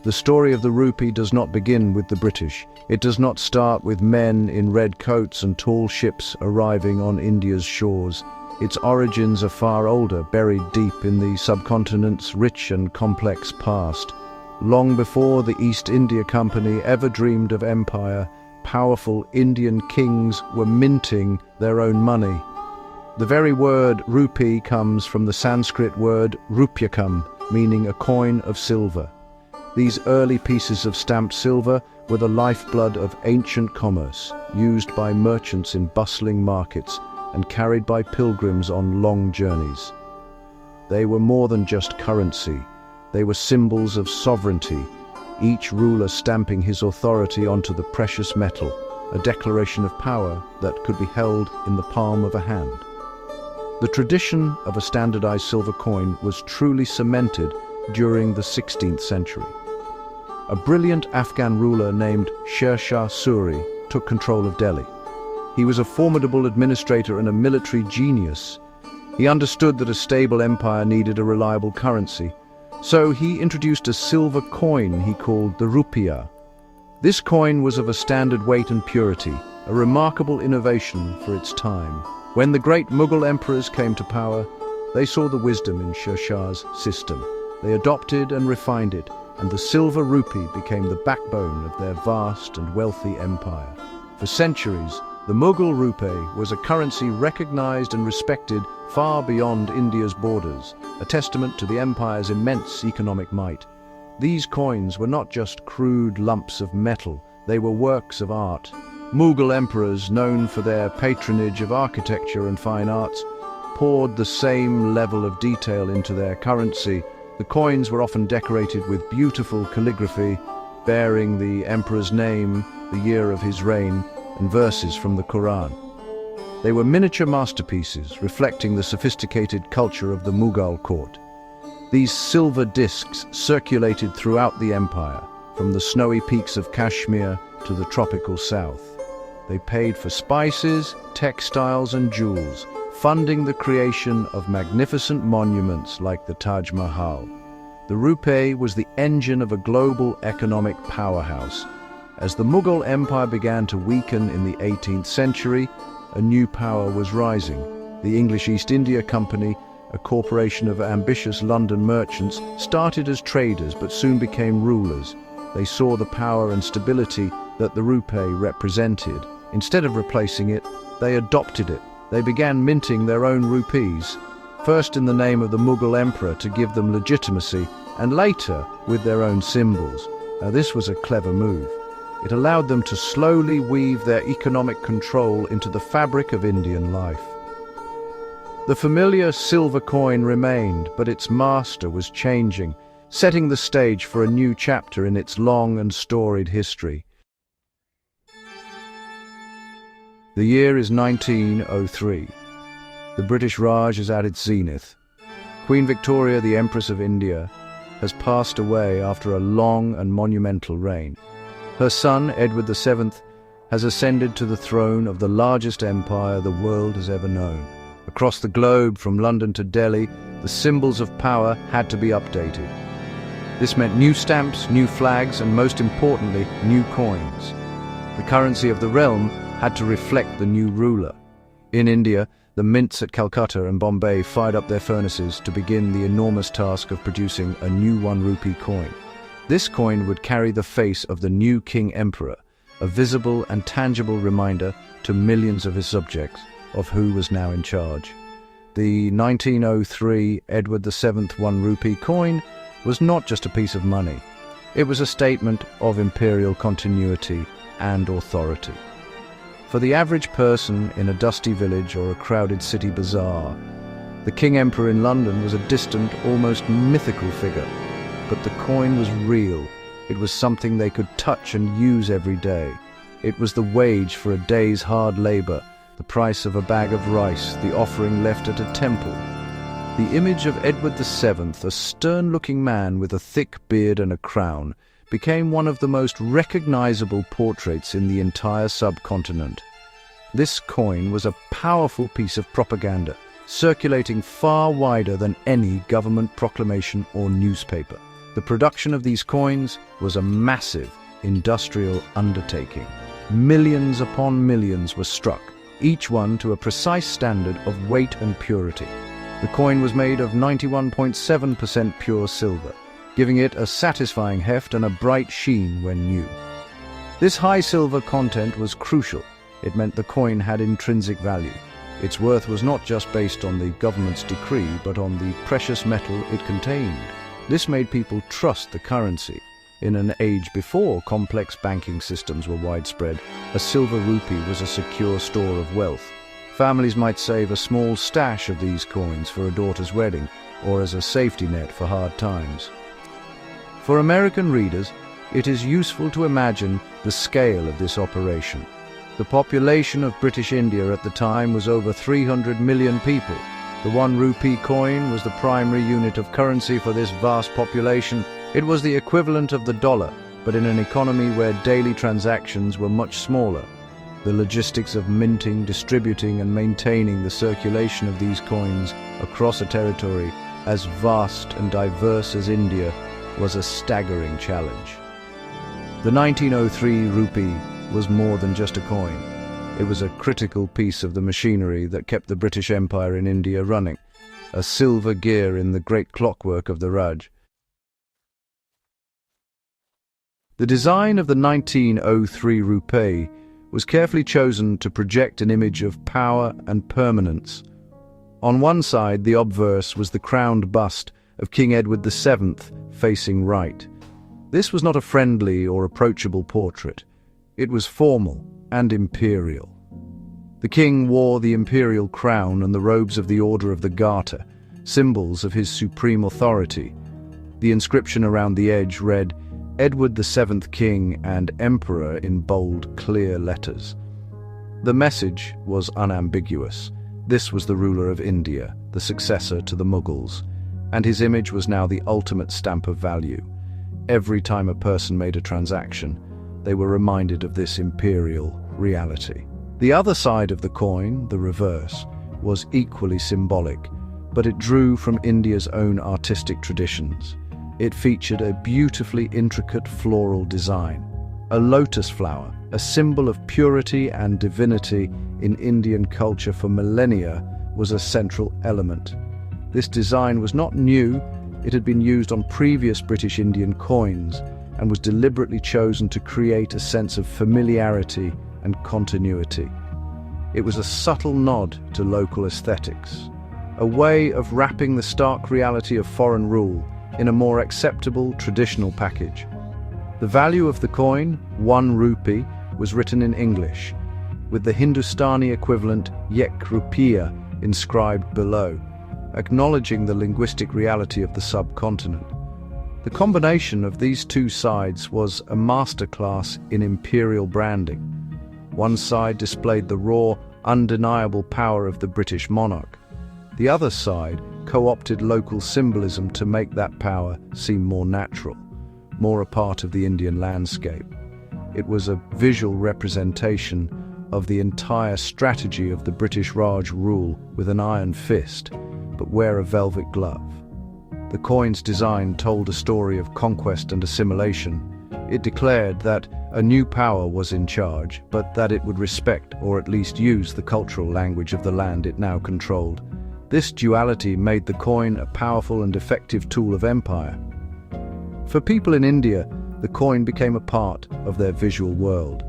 The story of the rupee does not begin with the British. It does not start with men in red coats and tall ships arriving on India's shores. Its origins are far older, buried deep in the subcontinent's rich and complex past. Long before the East India Company ever dreamed of empire, powerful Indian kings were minting their own money. The very word rupee comes from the Sanskrit word rupyakam, meaning a coin of silver. These early pieces of stamped silver were the lifeblood of ancient commerce, used by merchants in bustling markets and carried by pilgrims on long journeys. They were more than just currency. They were symbols of sovereignty, each ruler stamping his authority onto the precious metal, a declaration of power that could be held in the palm of a hand. The tradition of a standardized silver coin was truly cemented during the 16th century. A brilliant Afghan ruler named Sher Shah Suri took control of Delhi. He was a formidable administrator and a military genius. He understood that a stable empire needed a reliable currency, so he introduced a silver coin he called the rupiah. This coin was of a standard weight and purity, a remarkable innovation for its time. When the great Mughal emperors came to power, they saw the wisdom in Sher Shah's system. They adopted and refined it, and the silver rupee became the backbone of their vast and wealthy empire. For centuries, the Mughal rupee was a currency recognized and respected far beyond India's borders, a testament to the empire's immense economic might. These coins were not just crude lumps of metal, they were works of art. Mughal emperors, known for their patronage of architecture and fine arts, poured the same level of detail into their currency. The coins were often decorated with beautiful calligraphy, bearing the emperor's name, the year of his reign, and verses from the Quran. They were miniature masterpieces, reflecting the sophisticated culture of the Mughal court. These silver discs circulated throughout the empire, from the snowy peaks of Kashmir to the tropical south. They paid for spices, textiles, and jewels, funding the creation of magnificent monuments like the Taj Mahal. The rupee was the engine of a global economic powerhouse. As the Mughal Empire began to weaken in the 18th century, a new power was rising. The English East India Company, a corporation of ambitious London merchants, started as traders but soon became rulers. They saw the power and stability that the rupee represented. Instead of replacing it, they adopted it. They began minting their own rupees, first in the name of the Mughal emperor to give them legitimacy, and later with their own symbols. Now, this was a clever move. It allowed them to slowly weave their economic control into the fabric of Indian life. The familiar silver coin remained, but its master was changing, setting the stage for a new chapter in its long and storied history. The year is 1903. The British Raj is at its zenith. Queen Victoria, the Empress of India, has passed away after a long and monumental reign. Her son, Edward VII, has ascended to the throne of the largest empire the world has ever known. Across the globe, from London to Delhi, the symbols of power had to be updated. This meant new stamps, new flags, and most importantly, new coins. The currency of the realm had to reflect the new ruler. In India, the mints at Calcutta and Bombay fired up their furnaces to begin the enormous task of producing a new 1 rupee coin. This coin would carry the face of the new King Emperor, a visible and tangible reminder to millions of his subjects of who was now in charge. The 1903 Edward VII 1 rupee coin was not just a piece of money. It was a statement of imperial continuity and authority. For the average person in a dusty village or a crowded city bazaar, the King Emperor in London was a distant, almost mythical figure. But the coin was real. It was something they could touch and use every day. It was the wage for a day's hard labor, the price of a bag of rice, the offering left at a temple. The image of Edward VII, a stern-looking man with a thick beard and a crown, became one of the most recognizable portraits in the entire subcontinent. This coin was a powerful piece of propaganda, circulating far wider than any government proclamation or newspaper. The production of these coins was a massive industrial undertaking. Millions upon millions were struck, each one to a precise standard of weight and purity. The coin was made of 91.7% pure silver, giving it a satisfying heft and a bright sheen when new. This high silver content was crucial. It meant the coin had intrinsic value. Its worth was not just based on the government's decree, but on the precious metal it contained. This made people trust the currency. In an age before complex banking systems were widespread, a silver rupee was a secure store of wealth. Families might save a small stash of these coins for a daughter's wedding, or as a safety net for hard times. For American readers, it is useful to imagine the scale of this operation. The population of British India at the time was over 300 million people. The 1 rupee coin was the primary unit of currency for this vast population. It was the equivalent of the dollar, but in an economy where daily transactions were much smaller. The logistics of minting, distributing, and maintaining the circulation of these coins across a territory as vast and diverse as India was a staggering challenge. The 1903 rupee was more than just a coin. It was a critical piece of the machinery that kept the British Empire in India running, a silver gear in the great clockwork of the Raj. The design of the 1903 rupee was carefully chosen to project an image of power and permanence. On one side, the obverse was the crowned bust of King Edward VII facing right. This was not a friendly or approachable portrait. It was formal and imperial. The king wore the imperial crown and the robes of the Order of the Garter, symbols of his supreme authority. The inscription around the edge read, "Edward VII King and Emperor" in bold, clear letters. The message was unambiguous. This was the ruler of India, the successor to the Mughals, and his image was now the ultimate stamp of value. Every time a person made a transaction, they were reminded of this imperial reality. The other side of the coin, the reverse, was equally symbolic, but it drew from India's own artistic traditions. It featured a beautifully intricate floral design. A lotus flower, a symbol of purity and divinity in Indian culture for millennia, was a central element. This design was not new. It had been used on previous British Indian coins and was deliberately chosen to create a sense of familiarity and continuity. It was a subtle nod to local aesthetics, a way of wrapping the stark reality of foreign rule in a more acceptable traditional package. The value of the coin, 1 rupee, was written in English, with the Hindustani equivalent Ek Rupiah inscribed below, acknowledging the linguistic reality of the subcontinent. The combination of these two sides was a masterclass in imperial branding. One side displayed the raw, undeniable power of the British monarch. The other side co-opted local symbolism to make that power seem more natural, more a part of the Indian landscape. It was a visual representation of the entire strategy of the British Raj rule with an iron fist, but wear a velvet glove. The coin's design told a story of conquest and assimilation. It declared that a new power was in charge, but that it would respect or at least use the cultural language of the land it now controlled. This duality made the coin a powerful and effective tool of empire. For people in India, the coin became a part of their visual world.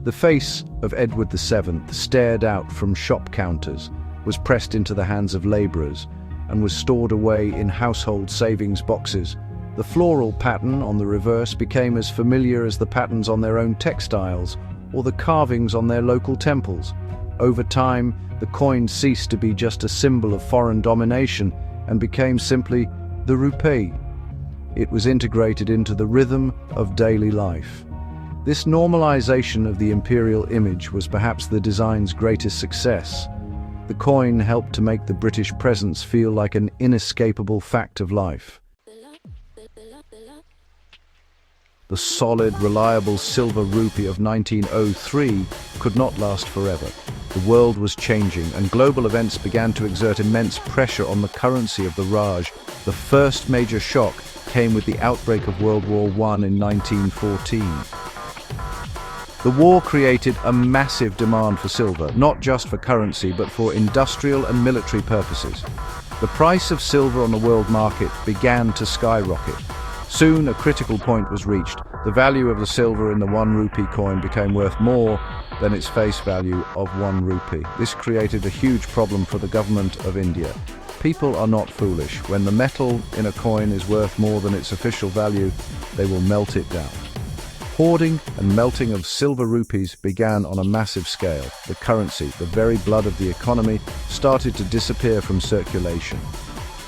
The face of Edward VII, stared out from shop counters, was pressed into the hands of labourers and was stored away in household savings boxes. The floral pattern on the reverse became as familiar as the patterns on their own textiles or the carvings on their local temples. Over time, the coin ceased to be just a symbol of foreign domination and became simply the rupee. It was integrated into the rhythm of daily life. This normalization of the imperial image was perhaps the design's greatest success. The coin helped to make the British presence feel like an inescapable fact of life. The solid, reliable silver rupee of 1903 could not last forever. The world was changing, and global events began to exert immense pressure on the currency of the Raj. The first major shock came with the outbreak of World War I in 1914. The war created a massive demand for silver, not just for currency, but for industrial and military purposes. The price of silver on the world market began to skyrocket. Soon, a critical point was reached. The value of the silver in the 1 rupee coin became worth more than its face value of 1 rupee. This created a huge problem for the government of India. People are not foolish. When the metal in a coin is worth more than its official value, they will melt it down. Hoarding and melting of silver rupees began on a massive scale. The currency, the very blood of the economy, started to disappear from circulation.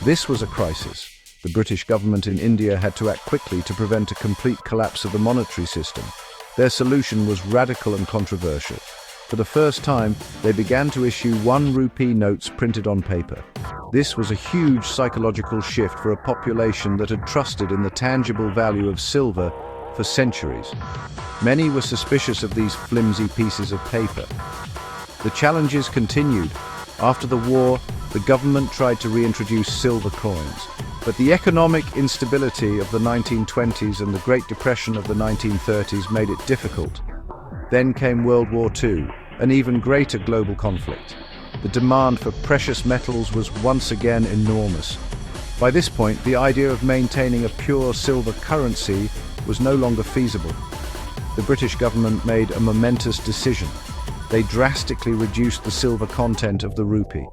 This was a crisis. The British government in India had to act quickly to prevent a complete collapse of the monetary system. Their solution was radical and controversial. For the first time, they began to issue 1 rupee notes printed on paper. This was a huge psychological shift for a population that had trusted in the tangible value of silver for centuries. Many were suspicious of these flimsy pieces of paper. The challenges continued. After the war, the government tried to reintroduce silver coins, but the economic instability of the 1920s and the Great Depression of the 1930s made it difficult. Then came World War II, an even greater global conflict. The demand for precious metals was once again enormous. By this point, the idea of maintaining a pure silver currency was no longer feasible. The British government made a momentous decision. They drastically reduced the silver content of the rupee.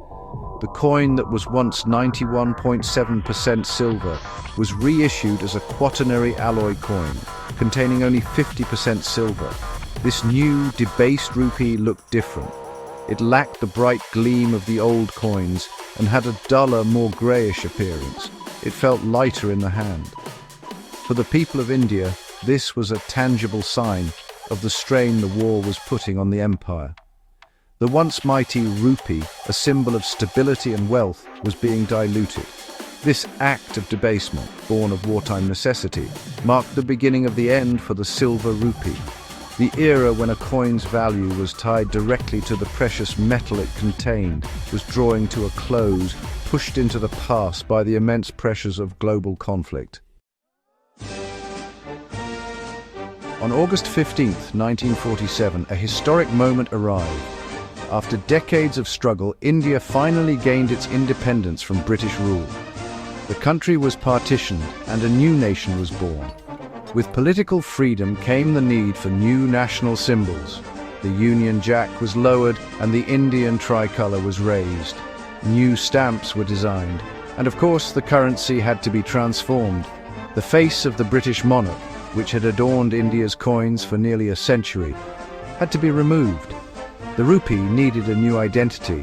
The coin that was once 91.7% silver was reissued as a quaternary alloy coin, containing only 50% silver. This new, debased rupee looked different. It lacked the bright gleam of the old coins and had a duller, more greyish appearance. It felt lighter in the hand. For the people of India, this was a tangible sign of the strain the war was putting on the empire. The once mighty rupee, a symbol of stability and wealth, was being diluted. This act of debasement, born of wartime necessity, marked the beginning of the end for the silver rupee. The era when a coin's value was tied directly to the precious metal it contained was drawing to a close, pushed into the past by the immense pressures of global conflict. On August 15, 1947, a historic moment arrived. After decades of struggle, India finally gained its independence from British rule. The country was partitioned and a new nation was born. With political freedom came the need for new national symbols. The Union Jack was lowered and the Indian tricolour was raised. New stamps were designed, and of course the currency had to be transformed. The face of the British monarch, which had adorned India's coins for nearly a century, had to be removed. The rupee needed a new identity,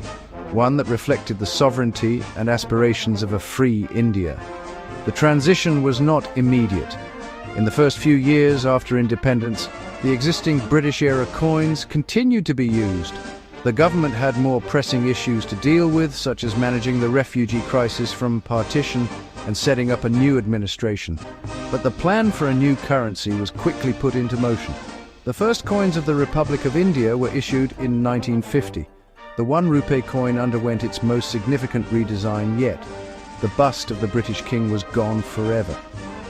one that reflected the sovereignty and aspirations of a free India. The transition was not immediate. In the first few years after independence, the existing British-era coins continued to be used. The government had more pressing issues to deal with, such as managing the refugee crisis from partition and setting up a new administration. But the plan for a new currency was quickly put into motion. The first coins of the Republic of India were issued in 1950. The 1 rupee coin underwent its most significant redesign yet. The bust of the British king was gone forever.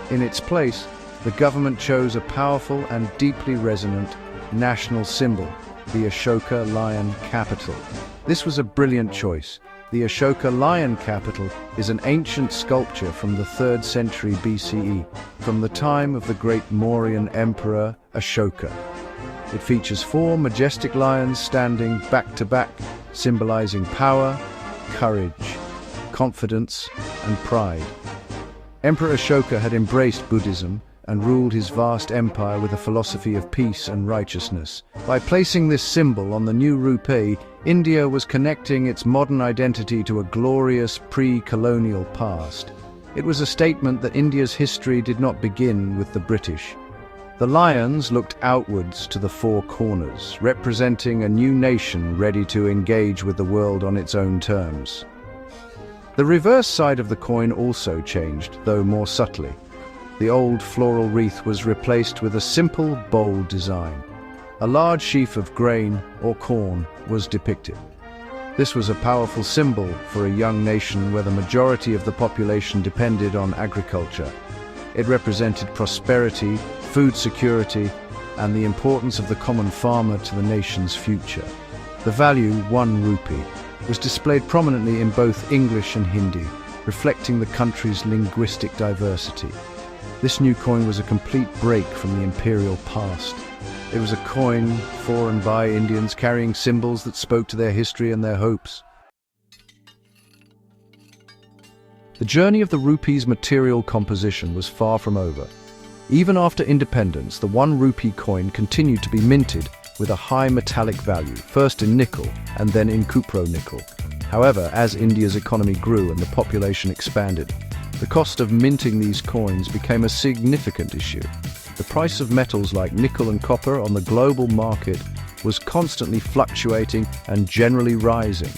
In its place, the government chose a powerful and deeply resonant national symbol, the Ashoka lion capital. This was a brilliant choice. The Ashoka lion capital is an ancient sculpture from the 3rd century BCE, from the time of the great Mauryan emperor Ashoka. It features 4 majestic lions standing back to back, symbolizing power, courage, confidence, and pride. Emperor Ashoka had embraced Buddhism and ruled his vast empire with a philosophy of peace and righteousness. By placing this symbol on the new rupee, India was connecting its modern identity to a glorious pre-colonial past. It was a statement that India's history did not begin with the British. The lions looked outwards to the 4 corners, representing a new nation ready to engage with the world on its own terms. The reverse side of the coin also changed, though more subtly. The old floral wreath was replaced with a simple, bold design. A large sheaf of grain or corn was depicted. This was a powerful symbol for a young nation where the majority of the population depended on agriculture. It represented prosperity, food security, and the importance of the common farmer to the nation's future. The value, 1 rupee, was displayed prominently in both English and Hindi, reflecting the country's linguistic diversity. This new coin was a complete break from the imperial past. It was a coin for and by Indians, carrying symbols that spoke to their history and their hopes. The journey of the rupee's material composition was far from over. Even after independence, the 1 rupee coin continued to be minted with a high metallic value, first in nickel and then in cupro-nickel. However, as India's economy grew and the population expanded, the cost of minting these coins became a significant issue. The price of metals like nickel and copper on the global market was constantly fluctuating and generally rising.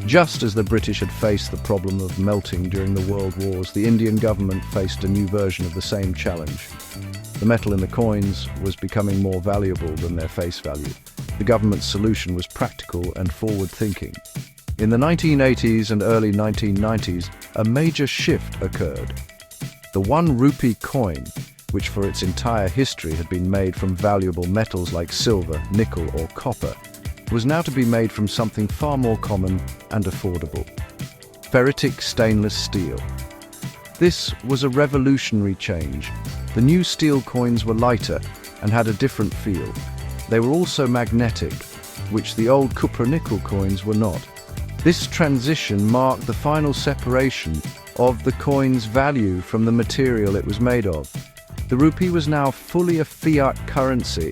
Just as the British had faced the problem of melting during the World Wars, the Indian government faced a new version of the same challenge. The metal in the coins was becoming more valuable than their face value. The government's solution was practical and forward-thinking. In the 1980s and early 1990s, a major shift occurred. The 1 rupee coin, which for its entire history had been made from valuable metals like silver, nickel or copper, was now to be made from something far more common and affordable: ferritic stainless steel. This was a revolutionary change. The new steel coins were lighter and had a different feel. They were also magnetic, which the old cupro-nickel coins were not. This transition marked the final separation of the coin's value from the material it was made of. The rupee was now fully a fiat currency,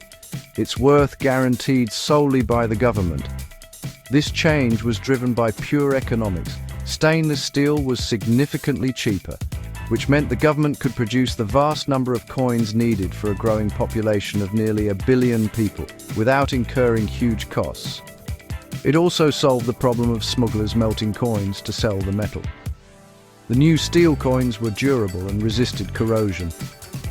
its worth guaranteed solely by the government. This change was driven by pure economics. Stainless steel was significantly cheaper, which meant the government could produce the vast number of coins needed for a growing population of nearly 1 billion people without incurring huge costs. It also solved the problem of smugglers melting coins to sell the metal. The new steel coins were durable and resisted corrosion,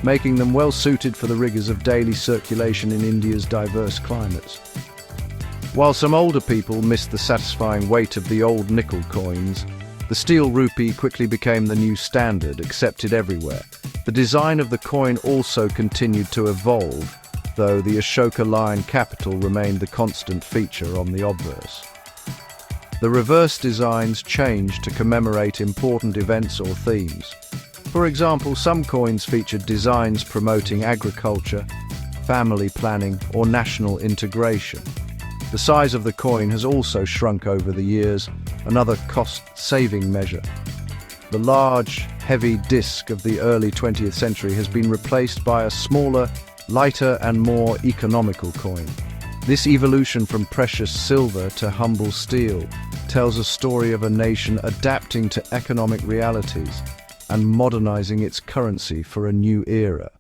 making them well suited for the rigors of daily circulation in India's diverse climates. While some older people missed the satisfying weight of the old nickel coins, the steel rupee quickly became the new standard, accepted everywhere. The design of the coin also continued to evolve, though the Ashoka lion capital remained the constant feature on the obverse. The reverse designs changed to commemorate important events or themes. For example, some coins featured designs promoting agriculture, family planning, or national integration. The size of the coin has also shrunk over the years, another cost-saving measure. The large, heavy disc of the early 20th century has been replaced by a smaller, lighter and more economical coin. This evolution from precious silver to humble steel tells a story of a nation adapting to economic realities and modernizing its currency for a new era.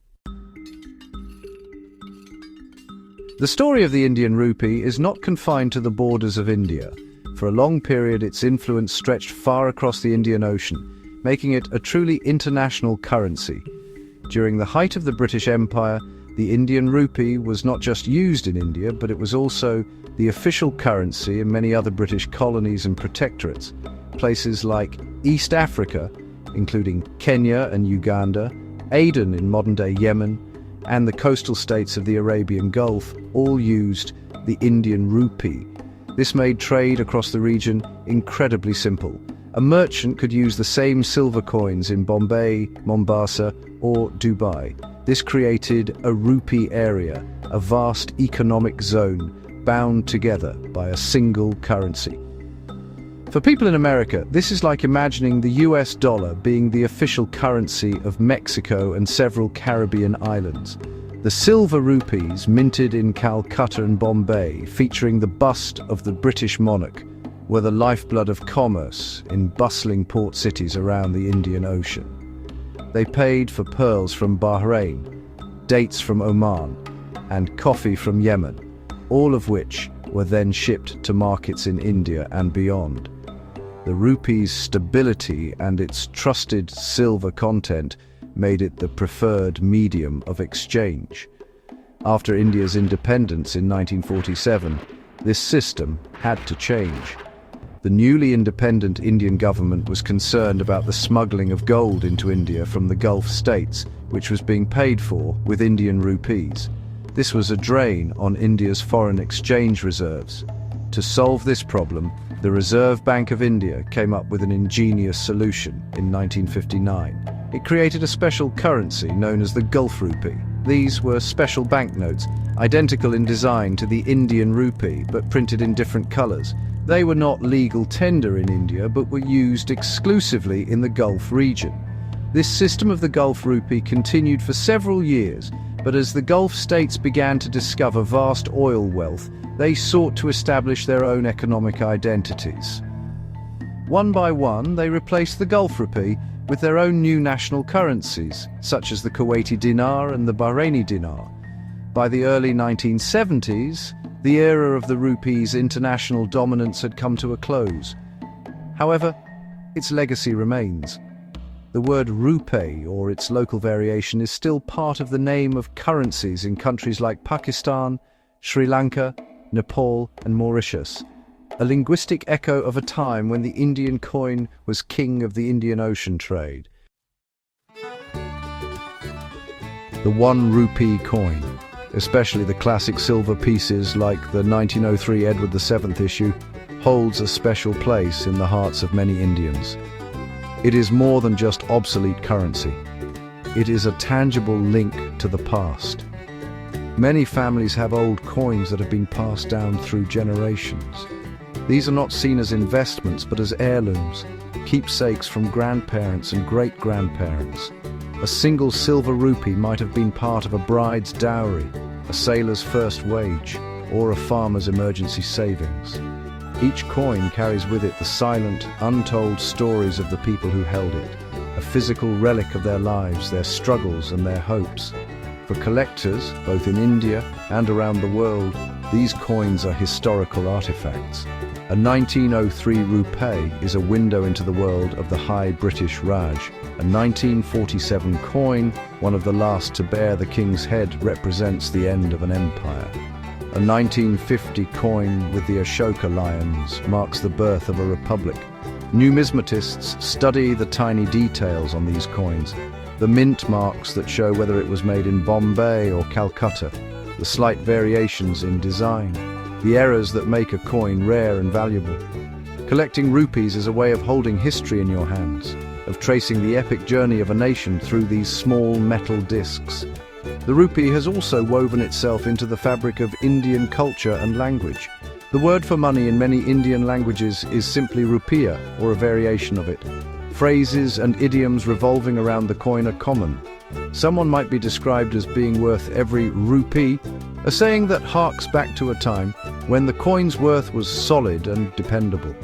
The story of the Indian rupee is not confined to the borders of India. For a long period, its influence stretched far across the Indian Ocean, making it a truly international currency. During the height of the British Empire, the Indian rupee was not just used in India, but it was also the official currency in many other British colonies and protectorates. Places like East Africa, including Kenya and Uganda, Aden in modern-day Yemen, and the coastal states of the Arabian Gulf all used the Indian rupee. This made trade across the region incredibly simple. A merchant could use the same silver coins in Bombay, Mombasa, or Dubai. This created a rupee area, a vast economic zone bound together by a single currency. For people in America, this is like imagining the US dollar being the official currency of Mexico and several Caribbean islands. The silver rupees, minted in Calcutta and Bombay, featuring the bust of the British monarch, were the lifeblood of commerce in bustling port cities around the Indian Ocean. They paid for pearls from Bahrain, dates from Oman, and coffee from Yemen, all of which were then shipped to markets in India and beyond. The rupee's stability and its trusted silver content made it the preferred medium of exchange. After India's independence in 1947, this system had to change. The newly independent Indian government was concerned about the smuggling of gold into India from the Gulf states, which was being paid for with Indian rupees. This was a drain on India's foreign exchange reserves. To solve this problem, the Reserve Bank of India came up with an ingenious solution in 1959. It created a special currency known as the Gulf Rupee. These were special banknotes, identical in design to the Indian rupee, but printed in different colors. They were not legal tender in India, but were used exclusively in the Gulf region. This system of the Gulf Rupee continued for several years, but as the Gulf states began to discover vast oil wealth, they sought to establish their own economic identities. One by one, they replaced the Gulf Rupee with their own new national currencies, such as the Kuwaiti dinar and the Bahraini dinar. By the early 1970s, the era of the rupee's international dominance had come to a close. However, its legacy remains. The word rupee, or its local variation, is still part of the name of currencies in countries like Pakistan, Sri Lanka, Nepal, and Mauritius, a linguistic echo of a time when the Indian coin was king of the Indian Ocean trade. The 1 rupee coin, especially the classic silver pieces like the 1903 Edward VII issue, holds a special place in the hearts of many Indians. It is more than just obsolete currency. It is a tangible link to the past. Many families have old coins that have been passed down through generations. These are not seen as investments, but as heirlooms, keepsakes from grandparents and great-grandparents. A single silver rupee might have been part of a bride's dowry, a sailor's first wage, or a farmer's emergency savings. Each coin carries with it the silent, untold stories of the people who held it, a physical relic of their lives, their struggles and their hopes. For collectors, both in India and around the world, these coins are historical artifacts. A 1903 rupee is a window into the world of the High British Raj. A 1947 coin, one of the last to bear the king's head, represents the end of an empire. A 1950 coin with the Ashoka lions marks the birth of a republic. Numismatists study the tiny details on these coins, the mint marks that show whether it was made in Bombay or Calcutta, the slight variations in design, the errors that make a coin rare and valuable. Collecting rupees is a way of holding history in your hands, of tracing the epic journey of a nation through these small metal discs. The rupee has also woven itself into the fabric of Indian culture and language. The word for money in many Indian languages is simply rupiah, or a variation of it. Phrases and idioms revolving around the coin are common. Someone might be described as being worth every rupee, a saying that harks back to a time when the coin's worth was solid and dependable.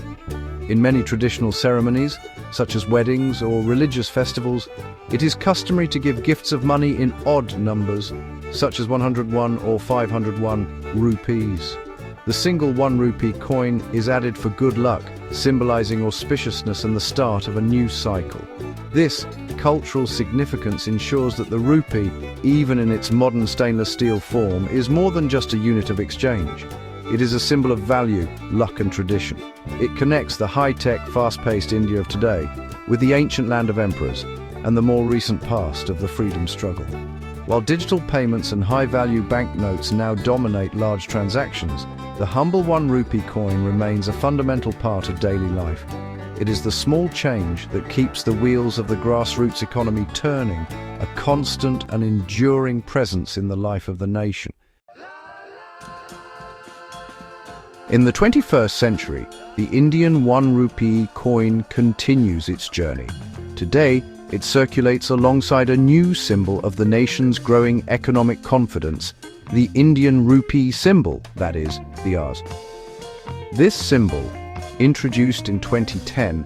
In many traditional ceremonies, such as weddings or religious festivals, it is customary to give gifts of money in odd numbers, such as 101 or 501 rupees. The single 1 rupee coin is added for good luck, symbolizing auspiciousness and the start of a new cycle. This cultural significance ensures that the rupee, even in its modern stainless steel form, is more than just a unit of exchange. It is a symbol of value, luck and tradition. It connects the high-tech, fast-paced India of today with the ancient land of emperors and the more recent past of the freedom struggle. While digital payments and high-value banknotes now dominate large transactions, the humble 1 rupee coin remains a fundamental part of daily life. It is the small change that keeps the wheels of the grassroots economy turning, a constant and enduring presence in the life of the nation. In the 21st century, the Indian 1 rupee coin continues its journey. Today, it circulates alongside a new symbol of the nation's growing economic confidence, the Indian rupee symbol, that is, the Rs. This symbol, introduced in 2010,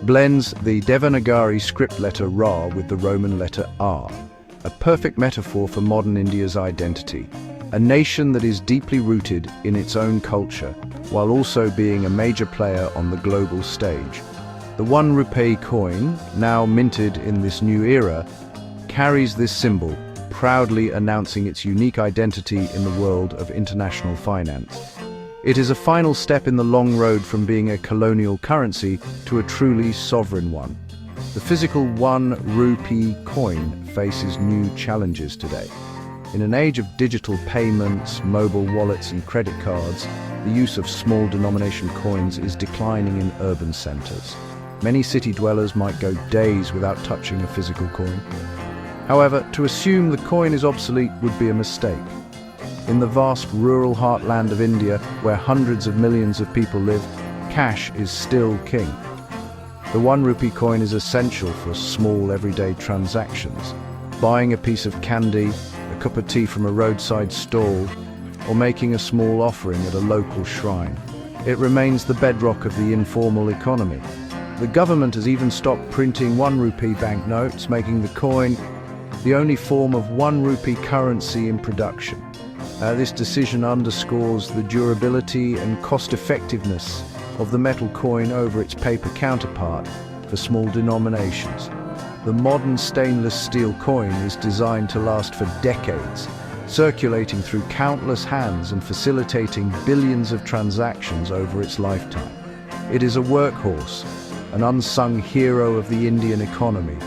blends the Devanagari script letter Ra with the Roman letter R, a perfect metaphor for modern India's identity, a nation that is deeply rooted in its own culture, while also being a major player on the global stage. The 1 rupee coin, now minted in this new era, carries this symbol, proudly announcing its unique identity in the world of international finance. It is a final step in the long road from being a colonial currency to a truly sovereign one. The physical 1 rupee coin faces new challenges today. In an age of digital payments, mobile wallets and credit cards, the use of small denomination coins is declining in urban centers. Many city dwellers might go days without touching a physical coin. However, to assume the coin is obsolete would be a mistake. In the vast rural heartland of India, where hundreds of millions of people live, cash is still king. The 1 rupee coin is essential for small everyday transactions. Buying a piece of candy, a cup of tea from a roadside stall, or making a small offering at a local shrine. It remains the bedrock of the informal economy. The government has even stopped printing 1 rupee banknotes, making the coin the only form of 1 rupee currency in production. This decision underscores the durability and cost-effectiveness of the metal coin over its paper counterpart for small denominations. The modern stainless steel coin is designed to last for decades, circulating through countless hands and facilitating billions of transactions over its lifetime. It is a workhorse, an unsung hero of the Indian economy,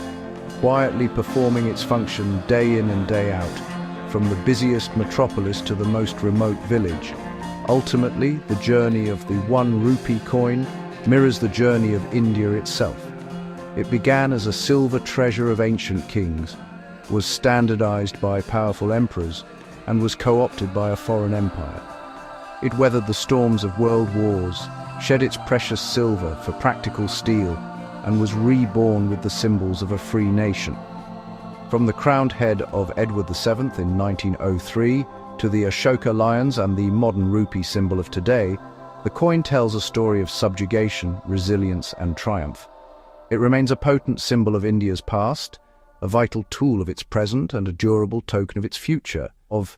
quietly performing its function day in and day out, from the busiest metropolis to the most remote village. Ultimately, the journey of the 1 rupee coin mirrors the journey of India itself. It began as a silver treasure of ancient kings, was standardized by powerful emperors, and was co-opted by a foreign empire. It weathered the storms of world wars, shed its precious silver for practical steel, and was reborn with the symbols of a free nation. From the crowned head of Edward VII in 1903 to the Ashoka lions and the modern rupee symbol of today, the coin tells a story of subjugation, resilience, and triumph. It remains a potent symbol of India's past, a vital tool of its present, and a durable token of its future, of